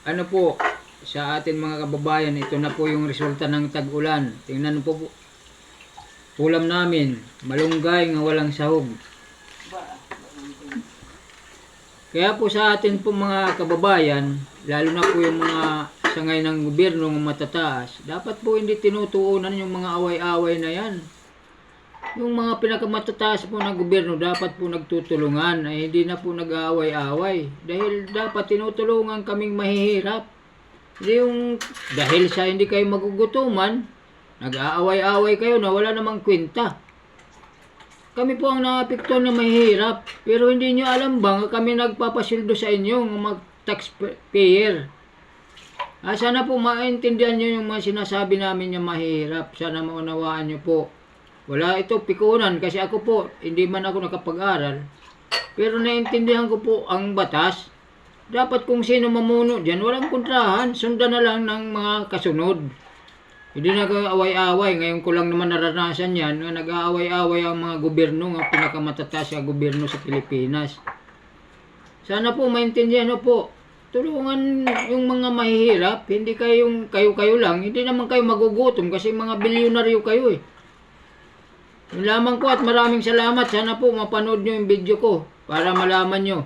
ano po, sa atin mga kababayan, ito na po yung resulta ng tag-ulan. Tingnan po po. Ulam namin, malunggay nga walang sahog. Kaya po sa atin po mga kababayan, lalo na po yung mga sangay ng gobyerno ng matataas, dapat po hindi tinutuunan yung mga away-away na yan. Yung mga pinakamatataas po ng gobyerno dapat po nagtutulungan, ay hindi na po nag-aaway-away. Dahil dapat tinutulungan kaming mahihirap. Hindi yung dahil sa hindi kayo magugutuman, nag-aaway-away kayo na wala namang kwenta. Kami po ang naapektuhan na mahihirap, pero hindi nyo alam bang kami nagpapasildo sa inyo ng mga taxpayer. Sana po maintindihan nyo yung mga sinasabi namin yung mahihirap. Sana maunawaan nyo po. Wala ito pikunan kasi ako po, hindi man ako nakapag-aral. Pero naintindihan ko po ang batas. Dapat kung sino mamuno dyan, walang kontrahan. Sundan na lang ng mga kasunod. Hindi nag-aaway-away. Ngayon ko lang naman naranasan yan. Nag-aaway-away ang mga gobyerno, ang pinakamatataas na gobyerno sa Pilipinas. Sana po maintindihan nyo po. Tulungan yung mga mahihirap. Hindi kayo lang. Hindi naman kayo magugutom kasi mga bilyonaryo kayo eh. Yun lamang po at maraming salamat. Sana po mapanood nyo yung video ko para malaman nyo.